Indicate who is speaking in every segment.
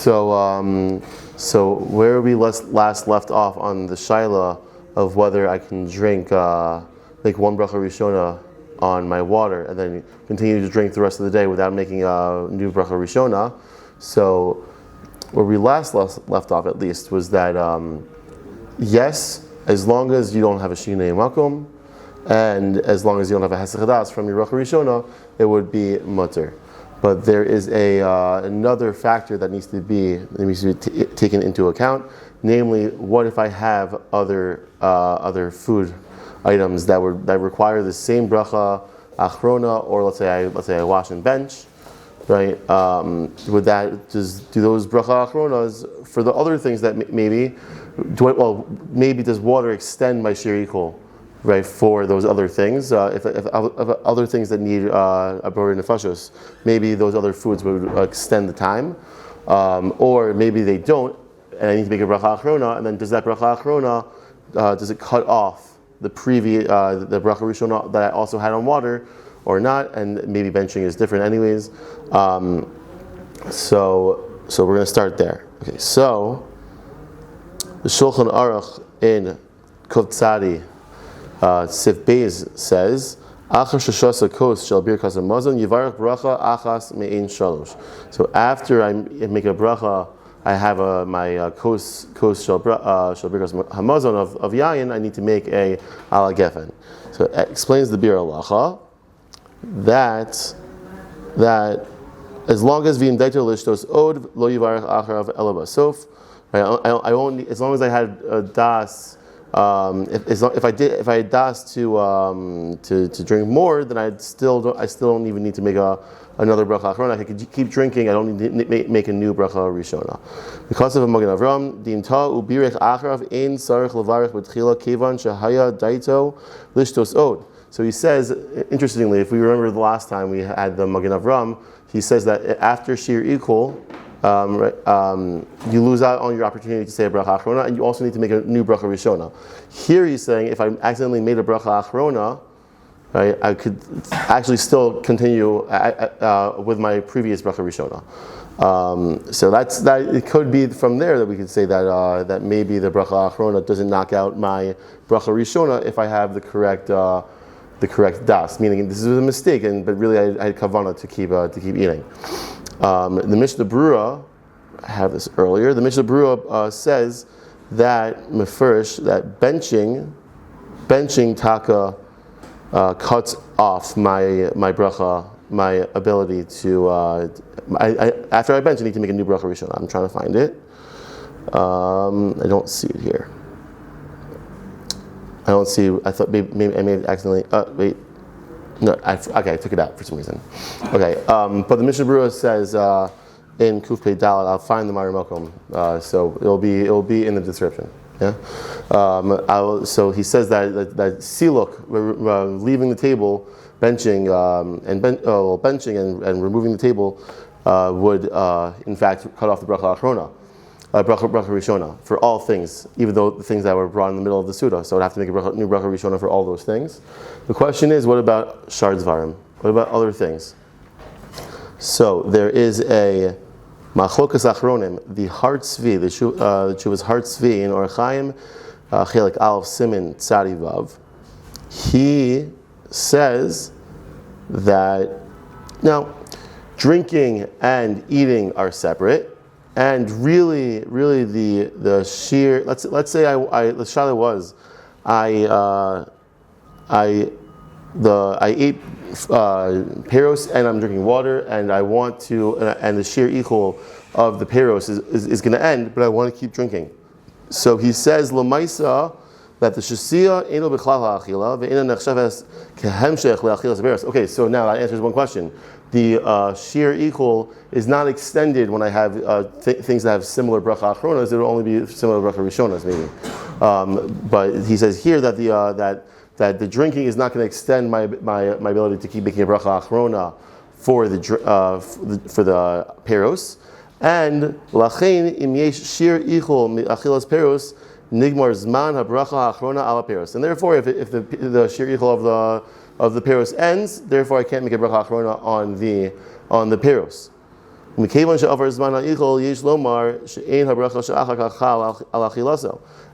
Speaker 1: So where we last left off on the shaila of whether I can drink like one bracha rishona on my water and then continue to drink the rest of the day without making a new bracha rishona. So where we last left off at least was that yes, as long as you don't have a shinei makom and as long as you don't have a hesed chadas from your bracha rishona, it would be mutter. But there is another factor that needs to be taken into account, namely, what if I have other food items that require the same bracha achrona, or let's say I wash and bench, right? Do those bracha achronas for the other things that maybe does water extend my shehakol? Right, for those other things, if other things that need a borei nefashos, maybe those other foods would extend the time, or maybe they don't, and I need to make a bracha achrona. And then does that bracha achrona does it cut off the previous the bracha rishona that I also had on water, or not? And maybe benching is different, anyways. So we're going to start there. Okay, so the Shulchan Aruch in Kovtzadi. Sif Beis says, "Achar sheshasa kos shel birkas hamazon yivarach bracha achas me'ein shalosh." So after I make a bracha, I have my kos shel birkas hamazon of yayin. I need to make a ala gefen. So it explains the bir halacha that as long as v'imdaito lishtos od lo yivarach acharav ela basof. I only, as long as I had a das. If I had das to drink more, then I still don't even need to make another bracha achrona. I could keep drinking. I don't need to make a new bracha rishona. Because of a Magen Avram, dimta ubirech achrav ein sarich levarich b'tchila kevan shehaya daito lishtos od. So he says, interestingly, if we remember the last time we had the Magen Avram, he says that after shehakol, you lose out on your opportunity to say a bracha achrona, and you also need to make a new bracha rishona. Here he's saying, if I accidentally made a bracha achrona, right, I could actually still continue with my previous bracha rishona. So that. It could be from there that we could say that maybe the bracha achrona doesn't knock out my bracha rishona if I have the correct das, meaning this is a mistake, but really I had kavanah to keep eating. The Mishnah Berurah, I have this earlier. The Mishnah Berurah says that mefurish, that benching taka cuts off my bracha, my ability to. After I bench, I need to make a new bracha rishona. I'm trying to find it. I don't see it here. I don't see. I thought maybe I may have accidentally. Wait. No, I took it out for some reason. Okay, but the Mishnah Berurah says in Kuf Pei Dalet, I'll find the Mari Mokom, so it'll be in the description. Yeah. So he says that siluk, leaving the table, benching and removing the table would in fact cut off the bracha achrona. Bracha rishona for all things, even though the things that were brought in the middle of the Suda. So I'd have to make a new bracha rishona for all those things. The question is, what about shar dvarim? What about other things? So there is a machlokas achronim, the Har Tzvi, the Chuvas Har Tzvi in Orach Chaim, Chelik Aleph Simin Tzadi Vav. He says that now drinking and eating are separate. And really, the sheer. Let's say the shaila was, I ate peros and I'm drinking water and I want to, and the sheer equal of the peros is going to end, but I want to keep drinking. So he says lamaisa that the shasiya eno b'chlal ha'achila ve'ena nechsheves kehemshech le'achilas peros. Okay, so now that answers one question. The sheer equal is not extended when I have things that have similar bracha achronas. It will only be similar bracha rishonas, maybe. But he says here that the drinking is not going to extend my ability to keep making a bracha achrona for the peros. And lachein im yesh sheer equal achilas peros nigmar zman habracha achrona ala peros. And therefore, if the sheer equal of the peros ends, therefore I can't make a bracha achrona on the peros.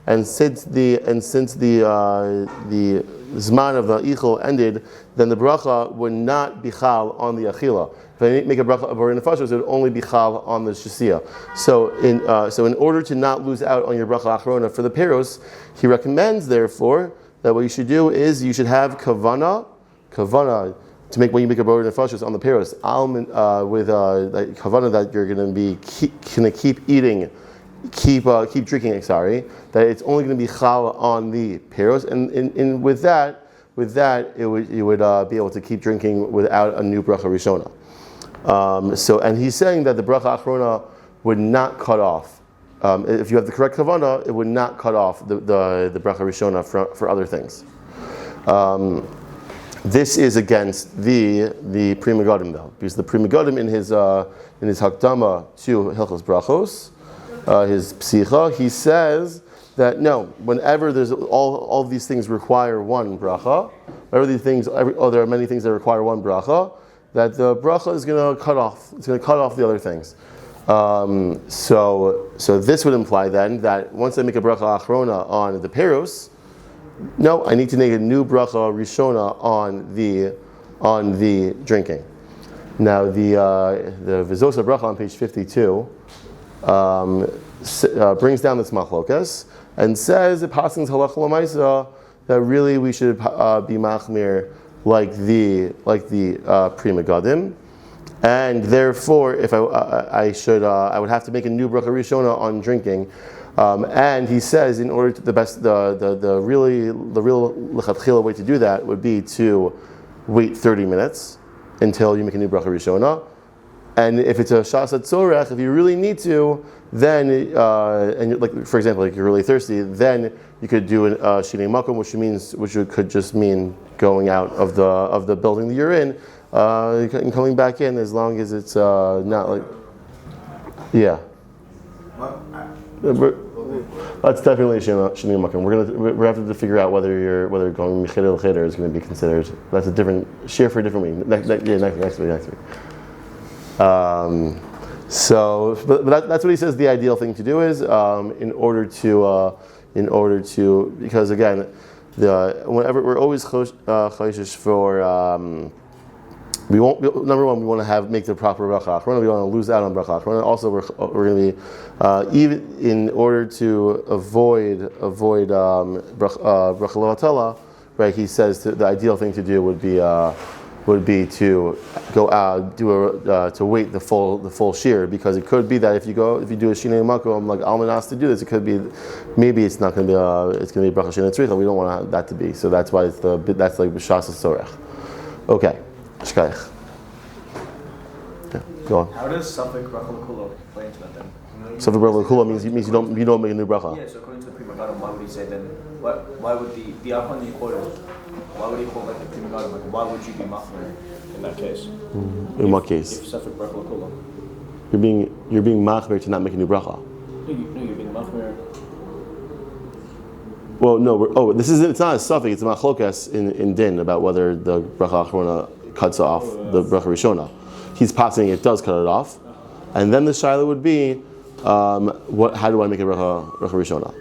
Speaker 1: And since the zman of the ichol ended, then the bracha would not be chal on the achila. If I make a bracha of borei nefashos, it would only be chal on the shasiya. So in order to not lose out on your bracha achrona for the peros, he recommends therefore that what you should do is you should have kavana to make when you make a borei nefashos on the peros with kavana that you're going to be keep eating. Keep drinking. Sorry, that it's only going to be chal on the peros, and with that, you would be able to keep drinking without a new bracha rishona. And he's saying that the bracha achrona would not cut off. If you have the correct kavana, it would not cut off the bracha rishona for other things. This is against the Pri Megadim though, because the Pri Megadim in his hakdama to Hilchos Brachos. His psicha, he says that no, whenever there's all of these things require one bracha, there are many things that require one bracha, that the bracha is going to cut off. It's going to cut off the other things. So this would imply then that once I make a bracha achrona on the peros, no, I need to make a new bracha rishona on the drinking. Now the Vizosa bracha on page 52. Brings down this machlokas and says it passes halacha l'maisa that really we should be machmir like the Pri Megadim, and therefore if I would have to make a new bracha rishona on drinking, and he says in order to the real lechatchila way to do that would be to wait 30 minutes until you make a new bracha rishona. And if it's a shas tzorech, if you really need to, then for example, like you're really thirsty, then you could do a shinei makom, which could just mean going out of the building that you're in and coming back in, as long as it's not like That's definitely shinei makom. We're have to figure out whether going mecheder l'cheder is going to be considered. That's a different share for a different week. Next week. But that's what he says. The ideal thing to do is in order to because again, whenever we're always choshish for number one, we want to make the proper bracha achrona. We want to lose out on bracha achrona. Also, we're going to be even in order to avoid bracha levatala, right? He says the ideal thing to do would be to go out, to wait the full shear, because it could be that if you do a shinei makom like almanas to do this, it could be maybe it's not going to be it's going to be bracha shinei tzricha. We don't want that to be. So that's why that's like b'shas sorech. Okay, shkaich. Yeah, go on.
Speaker 2: How does Safek bracha l'kula play into that then?
Speaker 1: Safek bracha l'kula means you don't make a new bracha.
Speaker 2: Yeah. So according to the Pri Megadim, why would he say then? Why would the Eitan you quoted? Why would he quote like the Pri Megadim? Like, why would you be machmir in that case?
Speaker 1: In what case?
Speaker 2: If Safek bracha l'kula.
Speaker 1: You're being machmir to not make a new bracha.
Speaker 2: No, you're being machmir.
Speaker 1: Well, no. It's not a suffix. It's a machlokas in din about whether the bracha achrona cuts off the bracha rishona. He's passing it does cut it off, and then the shaila would be, how do I make a bracha rishona?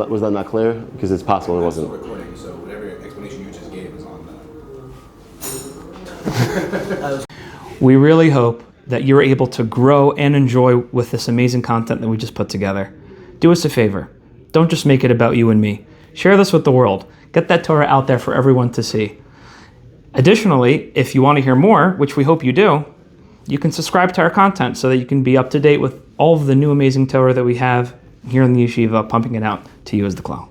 Speaker 1: Was that not clear? Because it's possible it wasn't.
Speaker 3: Recording, so whatever explanation you just gave is on that.
Speaker 4: We really hope that you're able to grow and enjoy with this amazing content that we just put together. Do us a favor. Don't just make it about you and me. Share this with the world. Get that Torah out there for everyone to see. Additionally, if you want to hear more, which we hope you do, you can subscribe to our content so that you can be up to date with all of the new amazing Torah that we have here in the yeshiva, pumping it out to you as the klal.